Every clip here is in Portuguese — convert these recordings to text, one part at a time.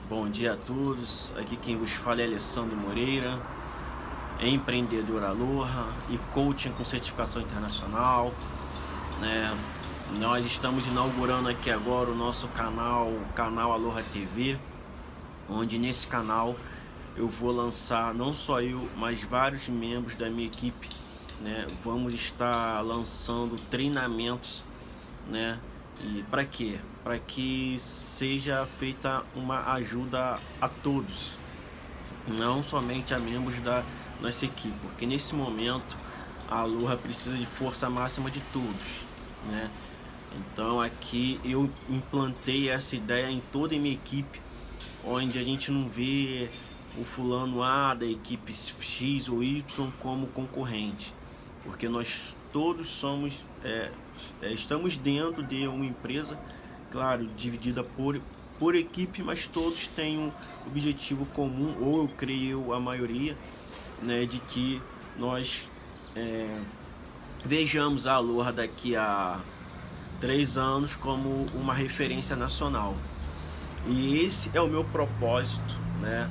Bom dia a todos, aqui quem vos fala é Alessandro Moreira, empreendedor Aloha e coaching com certificação internacional, né? Nós estamos inaugurando aqui agora o nosso canal, o canal Aloha TV, onde nesse canal eu vou lançar, não só eu, mas vários membros da minha equipe, né? Vamos estar lançando treinamentos, né? E para quê? Para que seja feita uma ajuda a todos, não somente a membros da nossa equipe, porque nesse momento a Aloha precisa de força máxima de todos, né? Então aqui eu implantei essa ideia em toda a minha equipe, onde a gente não vê o fulano A da equipe X ou Y como concorrente, porque nós todos somos estamos dentro de uma empresa, claro, dividida por equipe, mas todos têm um objetivo comum, ou eu creio a maioria, né, de que nós vejamos a Aloha daqui a 3 anos como uma referência nacional. E esse é o meu propósito, né,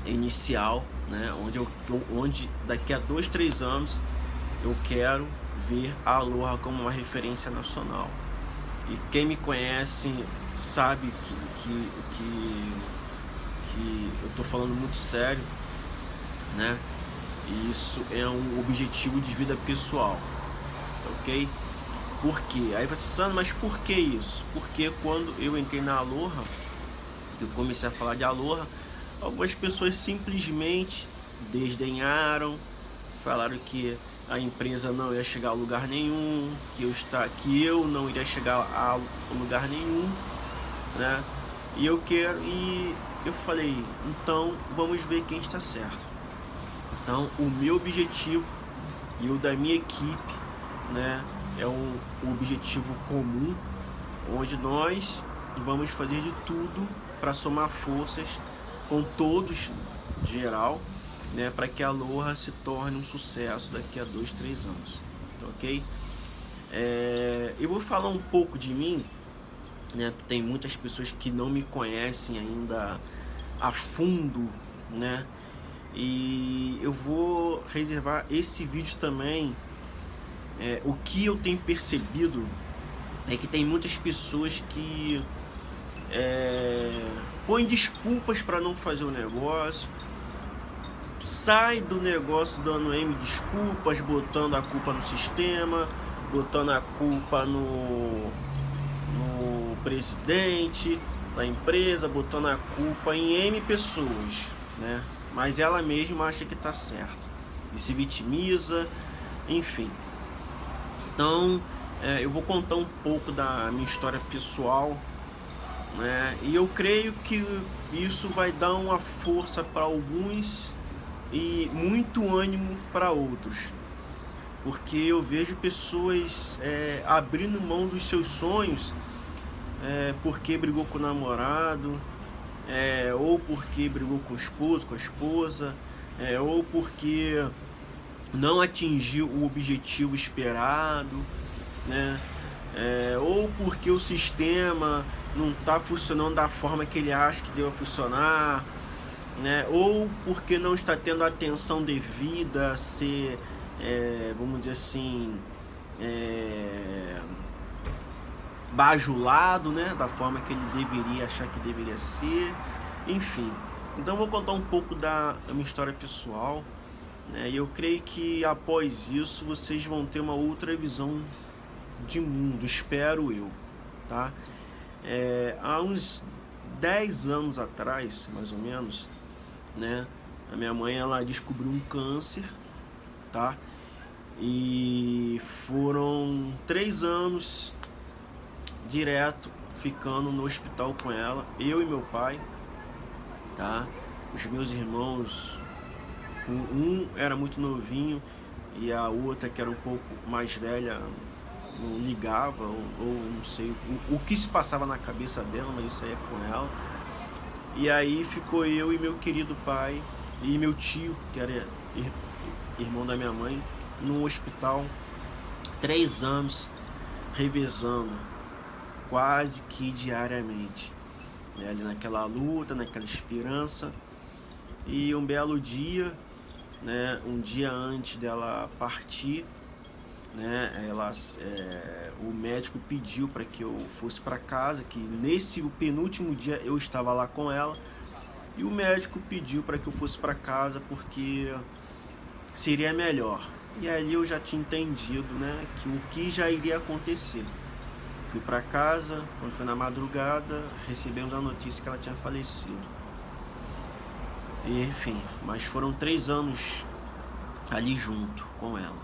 inicial, né, onde daqui a 2, 3 anos eu quero ver a Aloha como uma referência nacional. E quem me conhece sabe que eu estou falando muito sério, né? E isso é um objetivo de vida pessoal, ok? Por quê? Aí você sabe, mas por que isso? Porque quando eu entrei na Aloha, eu comecei a falar de Aloha, algumas pessoas simplesmente desdenharam, falaram que a empresa não ia chegar a lugar nenhum, que eu não iria chegar a lugar nenhum, né? E eu falei, então vamos ver quem está certo. Então o meu objetivo e o da minha equipe, né, é um objetivo comum, onde nós vamos fazer de tudo para somar forças com todos geral, né, para que a Aloha se torne um sucesso daqui a 2, 3 anos, ok? Eu vou falar um pouco de mim, né? Tem muitas pessoas que não me conhecem ainda a fundo, né? E eu vou reservar esse vídeo também. O que eu tenho percebido é que tem muitas pessoas que põem desculpas para não fazer o negócio, sai do negócio dando desculpas, botando a culpa no sistema, botando a culpa no presidente da empresa, botando a culpa em pessoas, né? Mas ela mesma acha que tá certo e se vitimiza, enfim. Então eu vou contar um pouco da minha história pessoal, né? E eu creio que isso vai dar uma força para alguns e muito ânimo para outros, porque eu vejo pessoas abrindo mão dos seus sonhos porque brigou com o namorado, ou porque brigou com o esposo, com a esposa, ou porque não atingiu o objetivo esperado, né? Ou porque o sistema não está funcionando da forma que ele acha que deve funcionar, né? Ou porque não está tendo a atenção devida a ser, vamos dizer assim, bajulado, né? Da forma que ele deveria achar que deveria ser, enfim. Então vou contar um pouco da minha história pessoal, né? E eu creio que após isso vocês vão ter uma outra visão de mundo, espero eu, tá? Há uns 10 anos atrás, mais ou menos, né, a minha mãe ela descobriu um câncer, tá? E foram 3 anos direto ficando no hospital com ela, eu e meu pai, tá? Os meus irmãos, um era muito novinho e a outra, que era um pouco mais velha, não ligava, ou não sei o que se passava na cabeça dela, mas isso aí é com ela. E aí ficou eu e meu querido pai e meu tio, que era irmão da minha mãe, no hospital 3 anos, revezando quase que diariamente. né, ali naquela luta, naquela esperança. E um belo dia, né, um dia antes dela partir, né, o médico pediu para que eu fosse para casa, que nesse penúltimo dia eu estava lá com ela, e o médico pediu para que eu fosse para casa porque seria melhor. E ali eu já tinha entendido, né, que o que já iria acontecer. Fui para casa, quando foi na madrugada, recebemos a notícia que ela tinha falecido. E, enfim, mas foram 3 anos ali junto com ela.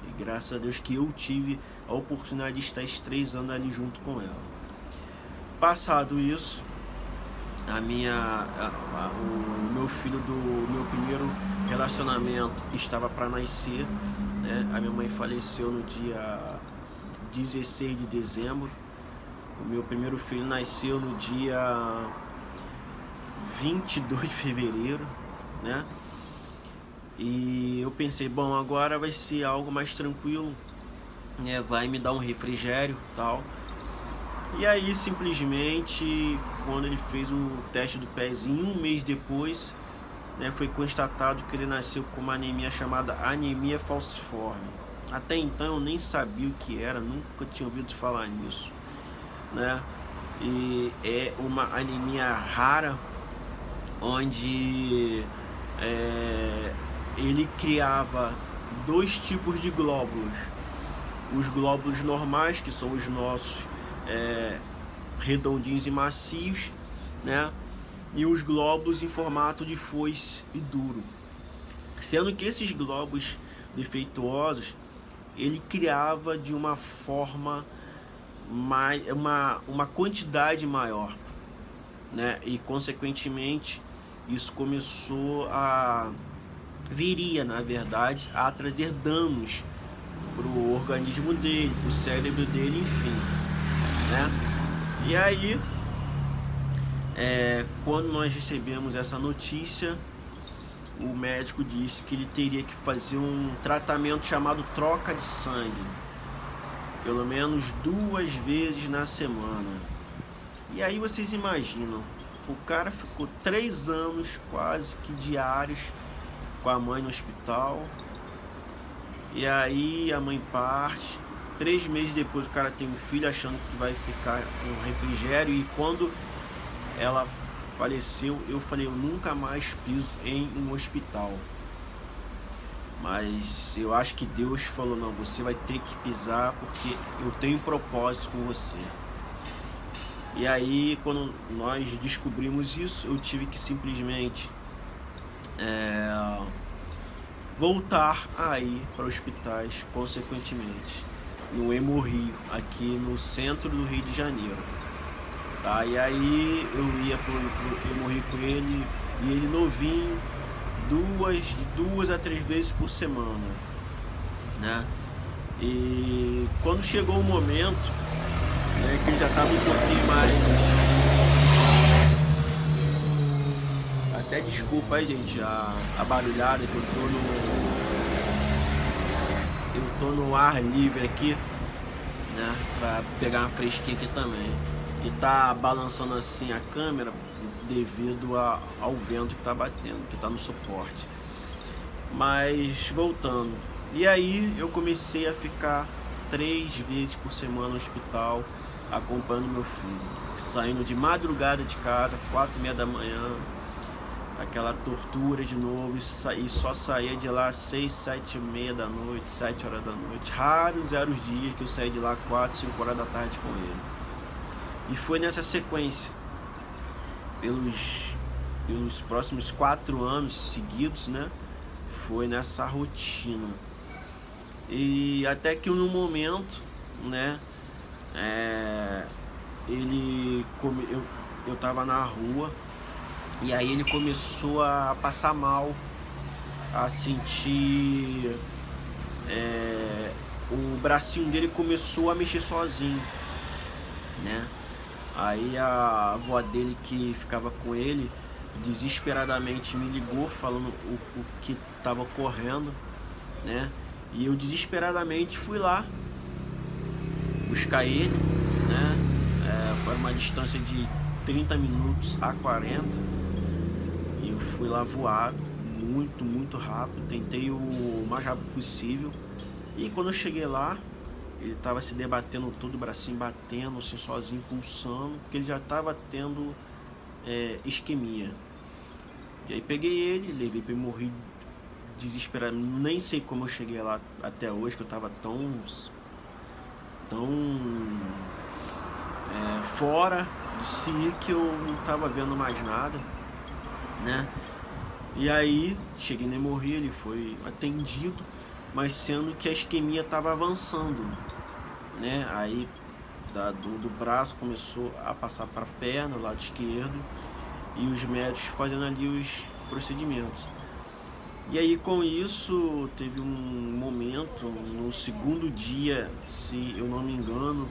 E graças a Deus que eu tive a oportunidade de estar esses 3 anos ali junto com ela. Passado isso, o meu filho do meu primeiro relacionamento estava para nascer, né? A minha mãe faleceu no dia 16 de dezembro. O meu primeiro filho nasceu no dia 22 de fevereiro, né? E eu pensei, bom, agora vai ser algo mais tranquilo, né? Vai me dar um refrigério e tal. E aí, simplesmente, quando ele fez o teste do pezinho, um mês depois, né, foi constatado que ele nasceu com uma anemia chamada anemia falciforme. Até então eu nem sabia o que era, nunca tinha ouvido falar nisso, né? E é uma anemia rara, onde ele criava 2 tipos de glóbulos. Os glóbulos normais, que são os nossos redondinhos e macios, né? E os glóbulos em formato de foice e duro. Sendo que esses glóbulos defeituosos, ele criava de uma forma uma quantidade maior, né? E consequentemente isso viria, na verdade, a trazer danos para o organismo dele, para o cérebro dele, enfim, né? E aí, quando nós recebemos essa notícia, o médico disse que ele teria que fazer um tratamento chamado troca de sangue, pelo menos 2 vezes na semana. E aí vocês imaginam, o cara ficou 3 anos quase que diários com a mãe no hospital. E aí a mãe parte, 3 meses depois o cara tem um filho achando que vai ficar um refrigério. E quando ela faleceu, eu falei, eu nunca mais piso em um hospital. Mas eu acho que Deus falou, não, você vai ter que pisar porque eu tenho um propósito com você. E aí, quando nós descobrimos isso, eu tive que simplesmente voltar a ir para hospitais, consequentemente, no Hemorrio, aqui no centro do Rio de Janeiro. Tá? E aí eu ia pro Hemorrio com ele, e ele novinho, 2 a 3 vezes por semana, né? E quando chegou o momento, né, que ele já estava um pouquinho mais... Até desculpa aí, gente, a barulhada que eu tô no ar livre aqui, né, pra pegar uma fresquinha aqui também. E tá balançando assim a câmera devido ao vento que tá batendo, que tá no suporte. Mas voltando, e aí eu comecei a ficar 3 vezes por semana no hospital, acompanhando meu filho, saindo de madrugada de casa, 4h30 da manhã, aquela tortura de novo, e só saía de lá às 6, 7h30 da noite, 7 horas da noite. Raros eram os dias que eu saía de lá 4, 5 horas da tarde com ele. E foi nessa sequência, pelos próximos 4 anos seguidos, né? Foi nessa rotina. E até que no momento, né? Eu tava na rua, e aí ele começou a passar mal, a sentir... o bracinho dele começou a mexer sozinho, né? Aí a avó dele, que ficava com ele, desesperadamente me ligou falando o que estava ocorrendo, né? E eu desesperadamente fui lá buscar ele, né? Foi uma distância de 30 minutos a 40. E eu fui lá voado, muito rápido. Tentei o mais rápido possível. E quando eu cheguei lá, ele estava se debatendo todo, o bracinho batendo, assim, sozinho, pulsando, porque ele já estava tendo isquemia. E aí peguei ele, levei para ele morrer desesperado. Nem sei como eu cheguei lá até hoje, que eu estava tão fora de si que eu não estava vendo mais nada, né? E aí cheguei na hemorragia, ele foi atendido, mas sendo que a isquemia estava avançando, né? Aí do braço começou a passar para a perna, o lado esquerdo, e os médicos fazendo ali os procedimentos. E aí com isso teve um momento, no segundo dia, se eu não me engano,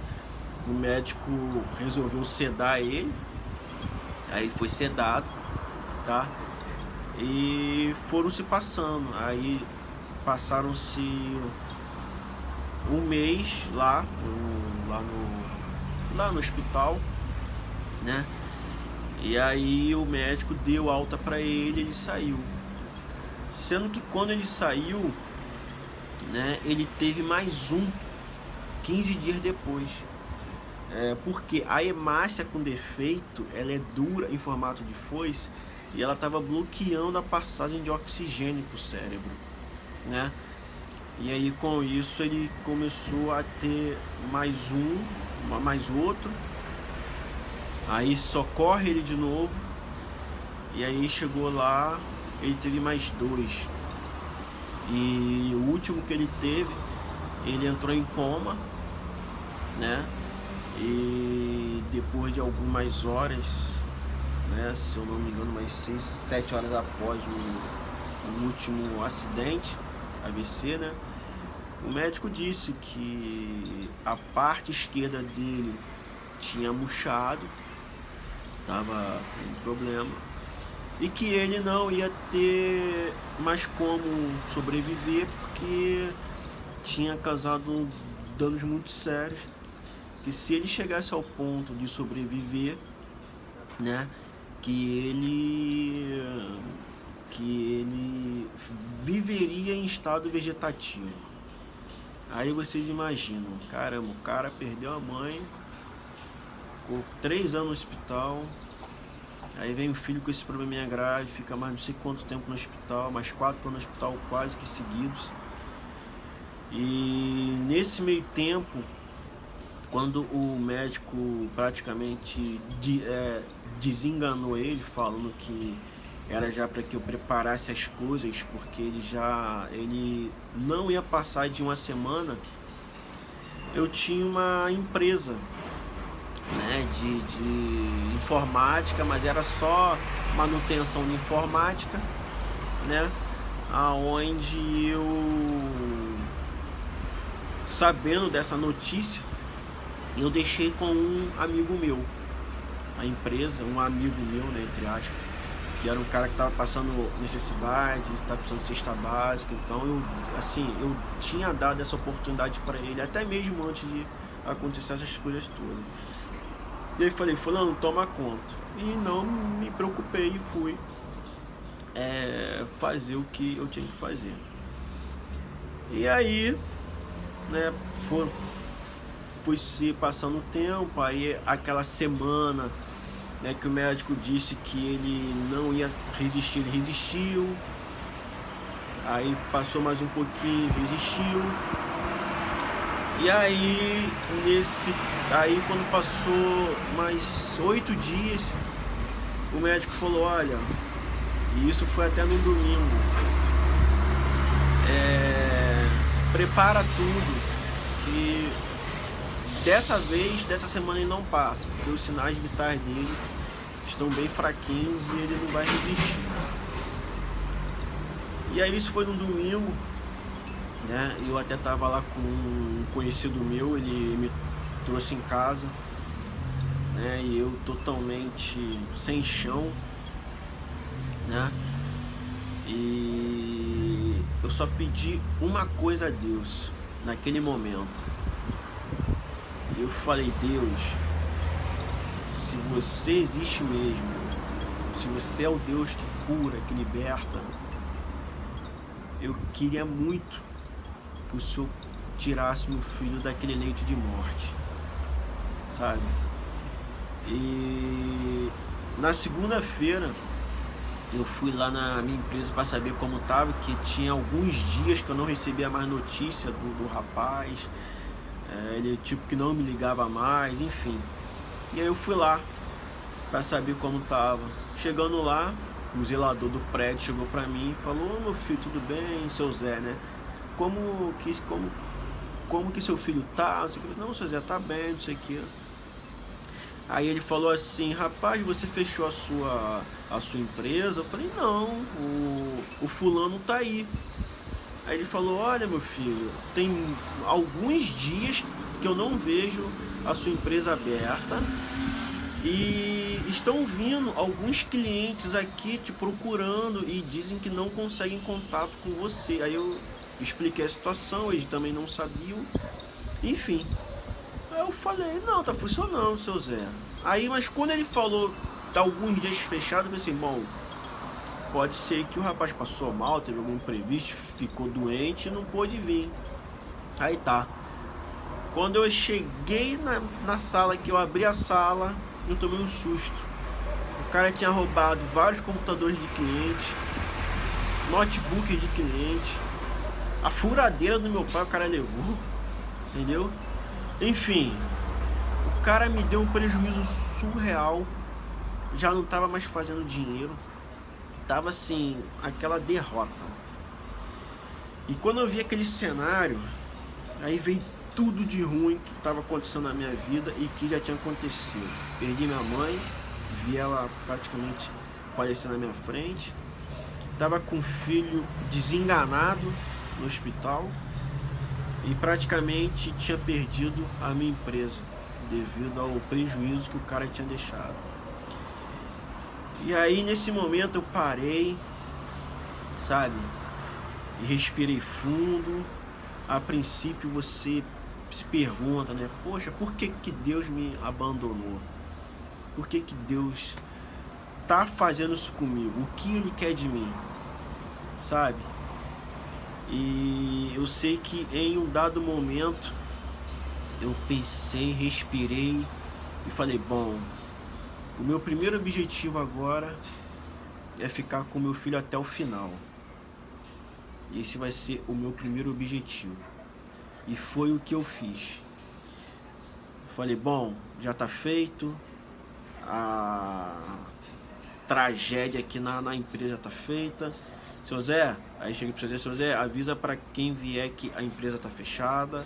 o médico resolveu sedar ele. Aí foi sedado, tá? E foram se passando. Aí passaram-se um mês lá no hospital, né? E aí o médico deu alta para ele saiu. Sendo que quando ele saiu, né, ele teve mais 15 dias depois. Porque a hemácia com defeito, ela é dura em formato de foice e ela estava bloqueando a passagem de oxigênio para o cérebro, né? E aí com isso ele começou a ter mais outro. Aí socorre ele de novo. E aí chegou lá, ele teve mais 2. E o último que ele teve, ele entrou em coma, né? E depois de algumas horas, né, se eu não me engano, mais 6, 7 horas após o último acidente, AVC, né? O médico disse que a parte esquerda dele tinha murchado, estava com problema, e que ele não ia ter mais como sobreviver porque tinha causado danos muito sérios, que se ele chegasse ao ponto de sobreviver, né, que ele viveria em estado vegetativo. Aí vocês imaginam, caramba, o cara perdeu a mãe, ficou 3 anos no hospital, aí vem o filho com esse probleminha grave, fica mais não sei quanto tempo no hospital, mais 4 anos no hospital quase que seguidos. E nesse meio tempo, quando o médico praticamente desenganou ele, falando que era já para que eu preparasse as coisas, porque ele não ia passar de uma semana. Eu tinha uma empresa, né, de informática, mas era só manutenção de informática, né, aonde eu, sabendo dessa notícia, eu deixei com um amigo meu a empresa, um amigo meu, né, entre aspas, que era um cara que estava passando necessidade, estava precisando de cesta básica. Então eu tinha dado essa oportunidade para ele, até mesmo antes de acontecer essas coisas todas. E aí falei, fulano, toma conta. E não me preocupei e fui fazer o que eu tinha que fazer. E aí, né, foi se passando o tempo, aí aquela semana, né, que o médico disse que ele não ia resistir, ele resistiu. Aí passou mais um pouquinho, resistiu. E aí quando passou mais 8 dias, o médico falou, olha, e isso foi até no domingo, prepara tudo, que dessa semana ele não passa, porque os sinais vitais dele estão bem fraquinhos e ele não vai resistir. E aí isso foi no domingo, né? Eu até tava lá com um conhecido meu, ele me trouxe em casa, né? E eu totalmente sem chão, né? E eu só pedi uma coisa a Deus naquele momento. Eu falei, Deus, se você existe mesmo, se você é o Deus que cura, que liberta, eu queria muito que o Senhor tirasse meu filho daquele leito de morte, sabe? E na segunda-feira eu fui lá na minha empresa para saber como estava, que tinha alguns dias que eu não recebia mais notícia do rapaz, ele tipo que não me ligava mais, enfim. E aí eu fui lá para saber como estava. Chegando lá, o zelador do prédio chegou para mim e falou: "Ô, meu filho, tudo bem, seu Zé, né? Como que seu filho tá?" Não sei o que. "Não, seu Zé tá bem, não sei o que." Aí ele falou assim: "Rapaz, você fechou a sua empresa?" Eu falei: "Não, o fulano tá aí." Aí ele falou: "Olha, meu filho, tem alguns dias que eu não vejo a sua empresa aberta e estão vindo alguns clientes aqui te procurando e dizem que não conseguem contato com você." Aí eu expliquei a situação, eles também não sabiam, enfim. Aí eu falei: "Não, tá funcionando, seu Zé." Aí, mas quando ele falou tá alguns dias fechado, eu pensei: bom, pode ser que o rapaz passou mal, teve algum imprevisto, ficou doente e não pôde vir. Aí tá. Quando eu cheguei na sala, que eu abri a sala, eu tomei um susto. O cara tinha roubado vários computadores de cliente, notebook de cliente, a furadeira do meu pai o cara levou, entendeu? Enfim, o cara me deu um prejuízo surreal, já não tava mais fazendo dinheiro, tava assim, aquela derrota. E quando eu vi aquele cenário, aí veio tudo de ruim que estava acontecendo na minha vida e que já tinha acontecido. Perdi minha mãe, vi ela praticamente falecer na minha frente, tava com um filho desenganado no hospital e praticamente tinha perdido a minha empresa devido ao prejuízo que o cara tinha deixado. E aí nesse momento eu parei, sabe, e respirei fundo. A princípio você se pergunta, né? Poxa, por que Deus me abandonou? Por que Deus tá fazendo isso comigo? O que Ele quer de mim? Sabe? E eu sei que em um dado momento eu pensei, respirei e falei: bom, o meu primeiro objetivo agora é ficar com meu filho até o final. Esse vai ser o meu primeiro objetivo. E foi o que eu fiz. Falei: bom, já tá feito, a tragédia aqui na empresa tá feita. Seu Zé, aí cheguei pro seu Zé, avisa para quem vier que a empresa tá fechada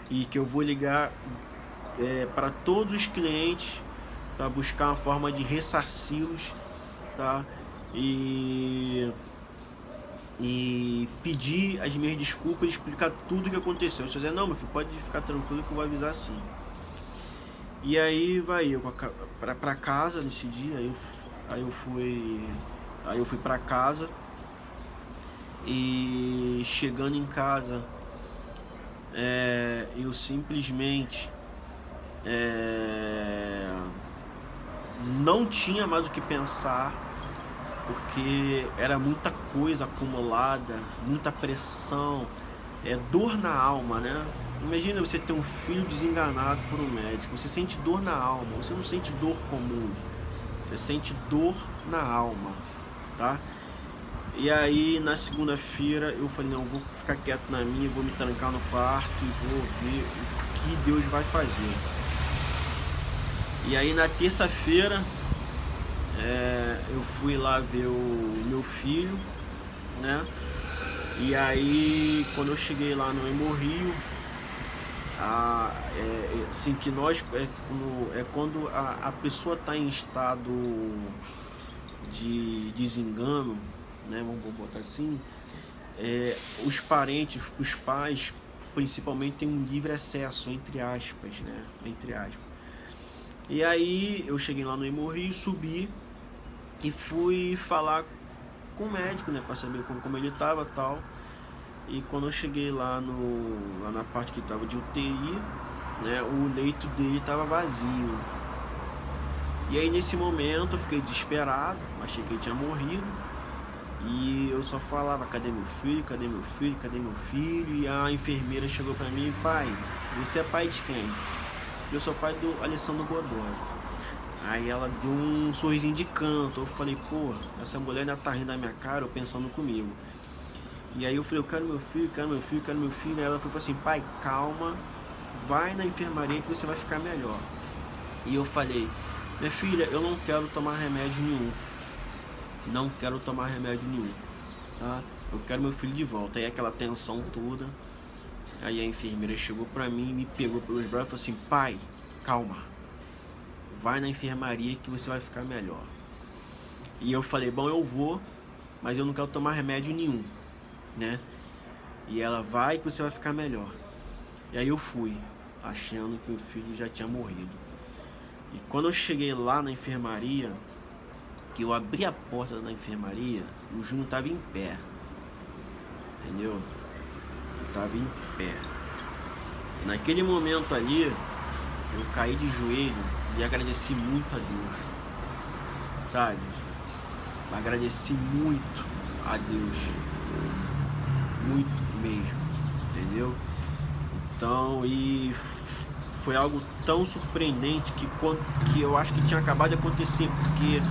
e que eu vou ligar para todos os clientes para buscar uma forma de ressarci-los, tá? E pedir as minhas desculpas e explicar tudo o que aconteceu. Se eu dizer: não, meu filho, pode ficar tranquilo que eu vou avisar assim. E aí vai eu pra casa nesse dia. Aí eu fui pra casa e chegando em casa eu simplesmente não tinha mais o que pensar, porque era muita coisa acumulada, muita pressão, dor na alma, né? Imagina você ter um filho desenganado por um médico, você sente dor na alma, você não sente dor comum, você sente dor na alma, tá? E aí na segunda-feira eu falei: não, eu vou ficar quieto na minha, vou me trancar no quarto e vou ver o que Deus vai fazer. E aí na terça-feira eu fui lá ver o meu filho, né? E aí quando eu cheguei lá no Hemorrio, assim, que nós quando a pessoa está em estado de desengano, né? Vamos botar assim, os parentes, os pais principalmente, têm um livre acesso, entre aspas, né? Entre aspas. E aí eu cheguei lá no Hemorrio, subi e fui falar com o médico, né, para saber como ele tava, tal. E quando eu cheguei lá na parte que tava de UTI, né, o leito dele tava vazio. E aí nesse momento eu fiquei desesperado, achei que ele tinha morrido. E eu só falava, cadê meu filho, cadê meu filho, cadê meu filho? E a enfermeira chegou pra mim, pai, você é pai de quem? Eu sou pai do Alessandro Godoy. Aí ela deu um sorrisinho de canto. Eu falei, pô, essa mulher ainda tá rindo da minha cara, eu pensando comigo. E aí eu falei, eu quero meu filho, quero meu filho, quero meu filho. Aí ela falou assim, pai, calma, vai na enfermaria que você vai ficar melhor. E eu falei, minha filha, eu não quero tomar remédio nenhum. Não quero tomar remédio nenhum, tá? Eu quero meu filho de volta. Aí aquela tensão toda. Aí a enfermeira chegou pra mim, me pegou pelos braços e falou assim, pai, calma, vai na enfermaria que você vai ficar melhor. E eu falei, bom, eu vou, mas eu não quero tomar remédio nenhum, né? E ela, vai que você vai ficar melhor. E aí eu fui, achando que meu filho já tinha morrido. E quando eu cheguei lá na enfermaria, que eu abri a porta da enfermaria, o Júnior estava em pé, entendeu? Ele estava em pé. Naquele momento ali, eu caí de joelho e agradeci muito a Deus, sabe? Agradeci muito a Deus, muito mesmo, entendeu? Então, e foi algo tão surpreendente que eu acho que tinha acabado de acontecer, porque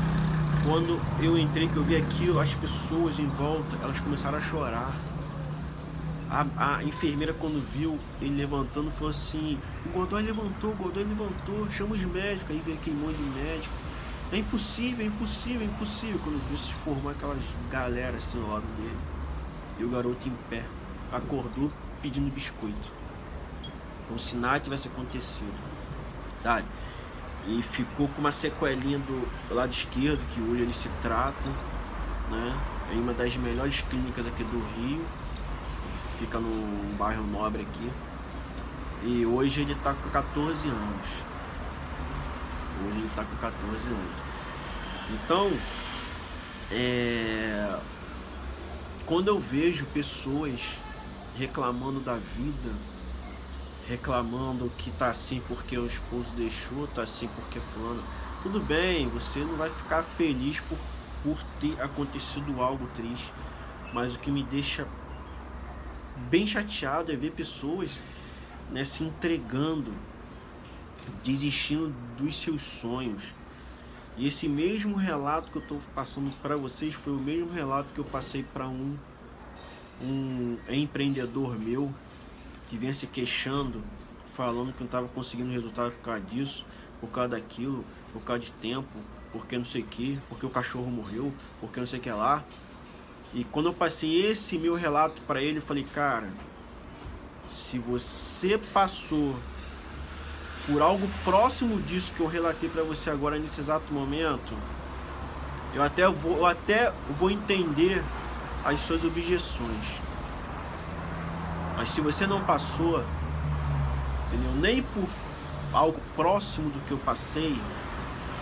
quando eu entrei, que eu vi aquilo, as pessoas em volta, elas começaram a chorar. A enfermeira, quando viu ele levantando, falou assim, o Godoy levantou, chama os médicos. Aí veio aquele monte de médico. É impossível, é impossível, é impossível. Quando viu, se formou aquelas galera assim ao lado dele. E o garoto em pé, acordou pedindo biscoito, como se nada tivesse acontecido, sabe? E ficou com uma sequelinha do lado esquerdo, que hoje ele se trata, né? É uma das melhores clínicas aqui do Rio, fica num bairro nobre aqui. E hoje ele tá com 14 anos. Hoje ele tá com 14 anos. Então, quando eu vejo pessoas reclamando da vida, reclamando que tá assim porque o esposo deixou, tá assim porque fulano, tudo bem, você não vai ficar feliz por ter acontecido algo triste, mas o que me deixa bem chateado é ver pessoas, né, se entregando, desistindo dos seus sonhos. E esse mesmo relato que eu estou passando para vocês foi o mesmo relato que eu passei para um empreendedor meu que vinha se queixando, falando que não estava conseguindo resultado por causa disso, por causa daquilo, por causa de tempo, porque não sei o que, porque o cachorro morreu, porque não sei o que lá. E quando eu passei esse meu relato para ele, eu falei, cara, se você passou por algo próximo disso que eu relatei para você agora nesse exato momento, eu até vou entender as suas objeções. Mas se você não passou, entendeu? Nem por algo próximo do que eu passei,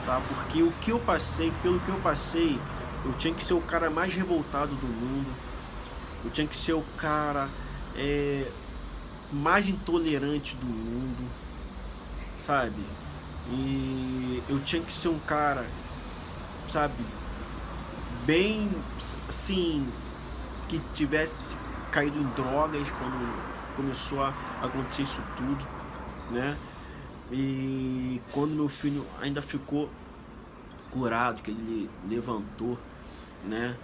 tá? Porque o que eu passei, pelo que eu passei, eu tinha que ser o cara mais revoltado do mundo. Eu tinha que ser o cara mais intolerante do mundo, sabe? E eu tinha que ser um cara, sabe, bem assim, que tivesse caído em drogas quando começou a acontecer isso tudo, né? E quando meu filho ainda ficou curado, que ele levantou, né?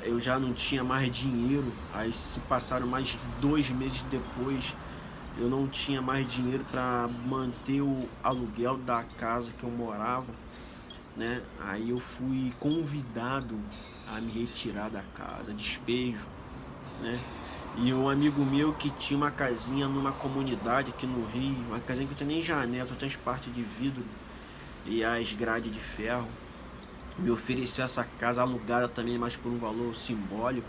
Eu já não tinha mais dinheiro. Aí se passaram mais 2 meses depois, eu não tinha mais dinheiro para manter o aluguel da casa que eu morava, né? Aí eu fui convidado a me retirar da casa, despejo, né? E um amigo meu que tinha uma casinha numa comunidade aqui no Rio, uma casinha que não tinha nem janela, só tinha as partes de vidro e as grades de ferro, me ofereceu essa casa alugada também, mas por um valor simbólico.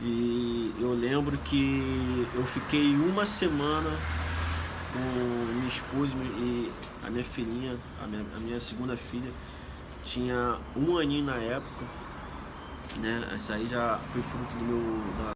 E eu lembro que eu fiquei uma semana com minha esposa e a minha filhinha, a minha segunda filha, tinha 1 aninho na época, né? Essa aí já foi fruto do meu